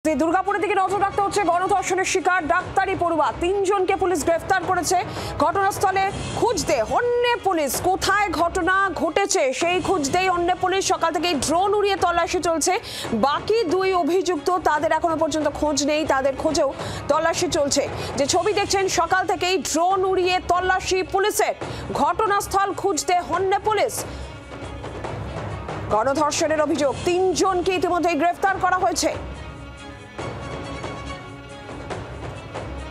দুর্গাপুরের দিকে নজর রাখতে হচ্ছে। গণধর্ষণের শিকার ডাক্তারি পড়ুয়া তিনজনকে পুলিশ গ্রেফতার করেছে। ঘটনাস্থলে খুঁজতে হন্যে পুলিশ। কোথায় ঘটনা ঘটেছে সেই খুঁজতেই হন্যে পুলিশ। সকাল থেকেই ড্রোন উড়িয়ে তল্লাশি চলছে। বাকি দুই অভিযুক্ত তাদের এখনো পর্যন্ত খোঁজ নেই, তাদের খোঁজেও তল্লাশি চলছে। যে ছবি দেখছেন, সকাল থেকেই ড্রোন উড়িয়ে তল্লাশি পুলিশের। ঘটনাস্থল খুঁজতে হন্যে পুলিশ। গণধর্ষণের অভিযোগ তিনজনকে ইতিমধ্যেই গ্রেফতার করা হয়েছে।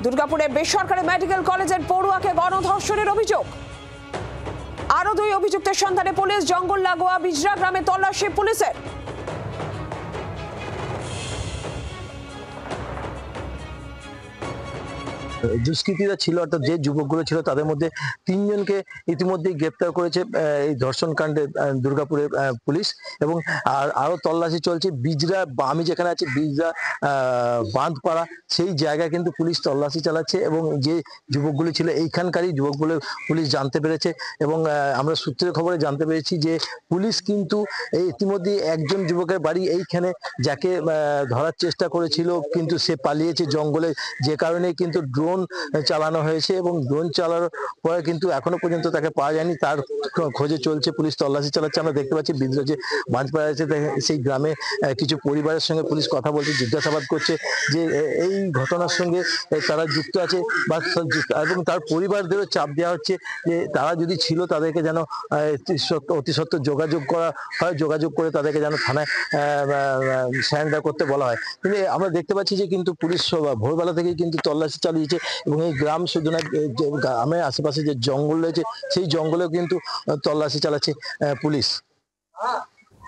দুর্গাপুরে বেসরকারি মেডিকেল কলেজের পড়ুয়াকে গণধর্ষণের অভিযোগ। আরো দুই অভিযুক্তের সন্ধানে পুলিশ। জঙ্গল লাগোয়া বিজরা গ্রামে তল্লাশি পুলিশের। দুষ্কৃতীরা ছিল, অর্থাৎ যে যুবকগুলো ছিল তাদের মধ্যে তিনজনকে ইতিমধ্যেই গ্রেপ্তার করেছে এই ধর্ষণ কাণ্ডে দুর্গাপুরের পুলিশ। এবং আরো তল্লাশি চলছে বিজরা, আমি যেখানে আছি বিজরা বাঁধপাড়া, সেই জায়গায় কিন্তু পুলিশ তল্লাশি চালাচ্ছে। এবং যে যুবকগুলো ছিল এইখানকারই যুবকগুলো পুলিশ জানতে পেরেছে। এবং আমরা সূত্রের খবরে জানতে পেরেছি যে পুলিশ কিন্তু ইতিমধ্যে একজন যুবকের বাড়ি এইখানে, যাকে ধরার চেষ্টা করেছিল কিন্তু সে পালিয়েছে জঙ্গলে, যে কারণে কিন্তু ড্রোন চালানো হয়েছে। এবং ড্রোন চালানোর পরে কিন্তু এখনো পর্যন্ত তাকে পাওয়া যায়নি, তার খোঁজে চলছে, পুলিশ তল্লাশি চালাচ্ছে। আমরা দেখতে পাচ্ছি বিদ্রোহ যে বাঁধপাড়া আছে, সেই গ্রামে কিছু পরিবারের সঙ্গে পুলিশ কথা বলছে, জিজ্ঞাসাবাদ করছে যে এই ঘটনার সঙ্গে তারা যুক্ত আছে বা, এবং তার পরিবারদেরও চাপ দেওয়া হচ্ছে যে তারা যদি ছিল তাদেরকে যেন অতি সত্বর যোগাযোগ করা হয়, যোগাযোগ করে তাদেরকে যেন থানায় সারেন্ডার করতে বলা হয়। কিন্তু আমরা দেখতে পাচ্ছি যে কিন্তু পুলিশ ভোরবেলা থেকেই কিন্তু তল্লাশি চালিয়েছে। এবং এই গ্রাম শুধু না, গ্রামের আশেপাশে যে জঙ্গল রয়েছে সেই জঙ্গলেও কিন্তু তল্লাশি চালাচ্ছে পুলিশ।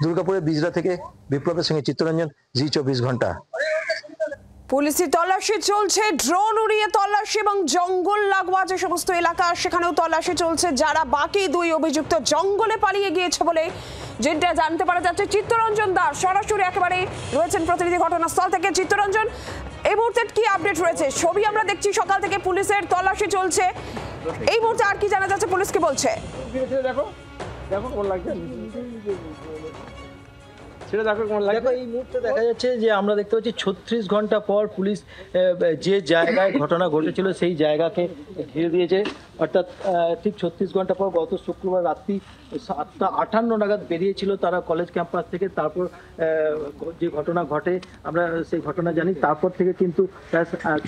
দুর্গাপুরের বিজরা থেকে বিপ্লবের সঙ্গে চিত্তরঞ্জন, জি24 ঘন্টা। পুলিশি তল্লাশি চলছে, ড্রোন উড়িয়ে তল্লাশি এবং জঙ্গল লাগোয়া যে সমস্ত এলাকা সেখানেও তল্লাশি চলছে। যারা বাকি দুই অভিযুক্ত জঙ্গলে পালিয়ে গিয়েছে বলে যেটা জানতে পারা যাচ্ছে। চিত্তরঞ্জন দাস সরাসরি একেবারে রয়েছেন প্রতিনিধি ঘটনাস্থল থেকে। চিত্তরঞ্জন, এই মুহূর্তে কি আপডেট রয়েছে? ছবি আমরা দেখছি, সকাল থেকে পুলিশের তল্লাশি চলছে। এই মুহূর্তে আর কি জানা যাচ্ছে, পুলিশ কি বলছে? দেখো কোন লাগছে এই মুহূর্তে দেখা যাচ্ছে যে আমরা দেখতে পাচ্ছি 36 ঘন্টা পর পুলিশ যে জায়গায় ঘটনা ঘটেছিল সেই জায়গাকে ঘিরে দিয়েছে। অর্থাৎ ঠিক 36 ঘন্টা পর গত শুক্রবার রাত্রি 7:58 নাগাদ বেরিয়েছিল তারা কলেজ ক্যাম্পাস থেকে। তারপর যে ঘটনা ঘটে আমরা সেই ঘটনা জানি। তারপর থেকে কিন্তু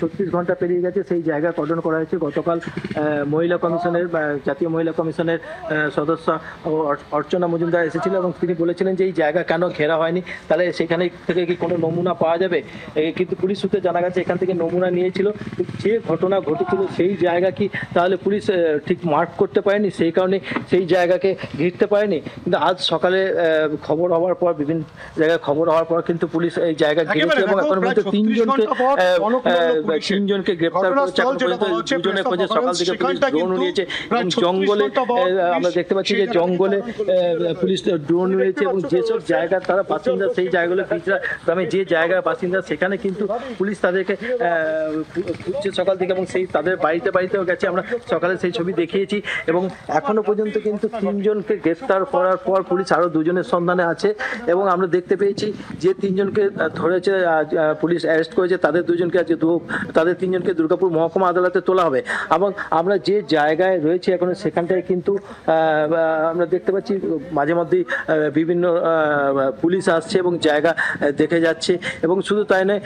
36 ঘন্টা পেরিয়ে গেছে, সেই জায়গা কর্ডন করা হয়েছে। গতকাল মহিলা কমিশনের, জাতীয় মহিলা কমিশনের সদস্য অর্চনা মজুমদার এসেছিল এবং তিনি বলেছিলেন যে এই জায়গা কেন ঘেরা হয়নি, তাহলে সেখানে থেকে কি কোনো নমুনা পাওয়া যাবে। কিন্তু পুলিশ সূত্রে জানা গেছে এখান থেকে নমুনা নিয়েছিল, যে ঘটনা ঘটেছিল সেই জায়গা কি তাহলে পুলিশ ঠিক মার্ক করতে পারেনি, সেই কারণে সেই জায়গাকে ঘিরতে পারেনি। কিন্তু আজ সকালে খবর হওয়ার পর, বিভিন্ন জায়গায় খবর হওয়ার পর কিন্তু পুলিশ এই জায়গা ঘিরেছে এবং এখন পর্যন্ত তিনজনকে গ্রেপ্তার করেছে। এখন পর্যন্ত দুজনের খোঁজে সকাল থেকে পুলিশ ড্রোন উড়িয়েছে এবং জঙ্গলে আমরা দেখতে পাচ্ছি যে জঙ্গলে পুলিশ ড্রোন উড়িয়েছে। এবং যেসব জায়গা তারা বাসিন্দা, সেই জায়গাগুলো বিজরা গ্রামে যে জায়গার বাসিন্দা সেখানে কিন্তু পুলিশ তাদেরকে খুঁজছে সকাল থেকে। এবং সেই তাদের বাড়িতেও গেছে, আমরা সকালে সেই ছবি দেখিয়েছি। এবং এখনো পর্যন্ত কিন্তু তিনজনকে গ্রেফতার করার পর পুলিশ আরো দুজনের সন্ধানে আছে। এবং আমরা দেখতে পেয়েছি যে তিনজনকে ধরেছে পুলিশ অ্যারেস্ট করেছে, তাদের দুজনকে আজকে তাদের তিনজনকে দুর্গাপুর মহকুমা আদালতে তোলা হবে। এবং আমরা যে জায়গায় রয়েছি এখন সেখানটায় কিন্তু আমরা দেখতে পাচ্ছি মাঝে মধ্যেই বিভিন্ন পুলিশ আসছে এবং জায়গা দেখে যাচ্ছে। এবং শুধু তাই নয়,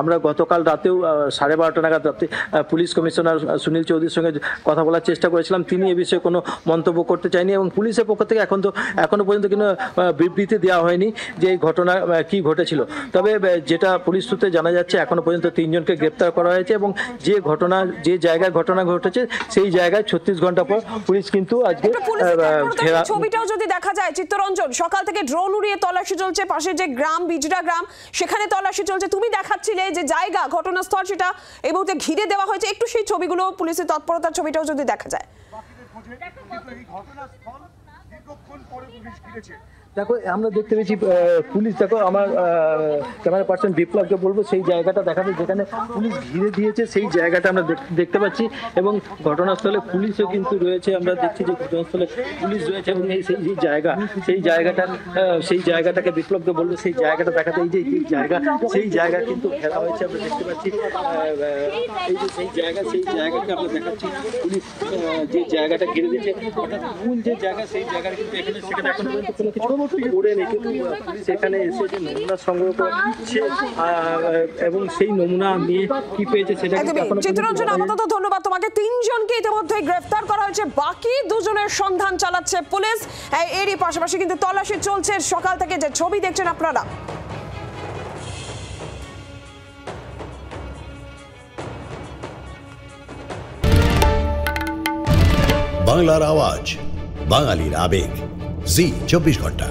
আমরা গতকাল রাতেও 12:30 নাগাদ রাতে পুলিশ কমিশনার সুনীল চৌধুরীর সঙ্গে কথা বলার চেষ্টা করেছিলাম। তিনি এ বিষয়ে কোনো মন্তব্য করতে চাইনি এবং পুলিশের পক্ষ থেকে এখনো পর্যন্ত কোনো বিবৃতি দেওয়া হয়নি যে এই ঘটনা কি ঘটেছিল। তবে যেটা পুলিশ সূত্রে জানা যাচ্ছে এখনো পর্যন্ত তিনজনকে গ্রেপ্তার করা হয়েছে এবং যে জায়গায় ঘটনা ঘটেছে সেই জায়গায় 36 ঘন্টা পর পুলিশ কিন্তু আজকে ছবিটাও যদি দেখা যায় চিত্তরঞ্জন, সকাল থেকে ড্রোন উড়িয়ে তল্লাশি চলছে। পাশে যে গ্রাম বিজরা গ্রাম, সেখানে তল্লাশি চলছে। তুমি দেখাচ্ছিলে যে জায়গা ঘটনাস্থল, সেটা এই মুহূর্তে ঘিরে দেওয়া হয়েছে। একটু সেই ছবিগুলো, পুলিশের তৎপরতার ছবিটাও যদি দেখা যায়। দেখো আমরা দেখতে পেয়েছি পুলিশ, দেখো আমার ক্যামেরা পার্সন বিপ্লবকে বলবো সেই জায়গাটা দেখাতে যেখানে পুলিশ ঘিরে দিয়েছে, সেই জায়গাটা আমরা দেখতে পাচ্ছি এবং ঘটনাস্থলে পুলিশও কিন্তু রয়েছে। আমরা দেখছি যে ঘটনাস্থলে পুলিশ রয়েছে এবং সেই জায়গাটাকে বিপ্লবকে বলবো সেই জায়গাটা দেখাতে। এই যে সেই জায়গা কিন্তু ঘেরা হয়েছে, আমরা দেখতে পাচ্ছি এই যে সেই জায়গাকে আমরা দেখাচ্ছি। পুলিশ যে জায়গাটা ঘিরে দিয়েছে অর্থাৎ মূল যে জায়গা সেই জায়গার কিন্তু সেখানে এখন পর্যন্ত কোনো কিছু করে নেই, কিন্তু পুলিশ এখানে এসে যে নমুনা সংগ্রহ করছে এবং সেই নমুনা নিয়ে কি পেয়েছে সেটা চিত্তরঞ্জন, আপাতত ধন্যবাদ তোমাকে। 3 জনকে ইতিমধ্যে গ্রেফতার করা হয়েছে, বাকি 2 জনের সন্ধান চালাচ্ছে পুলিশ। এরই পাশাপাশি কিন্তু তল্লাশি চলছে সকাল থেকে, যে ছবি দেখছেন আপনারা। বাংলার আওয়াজ, বাঙালির আবেগ, জি 24 ঘন্টা।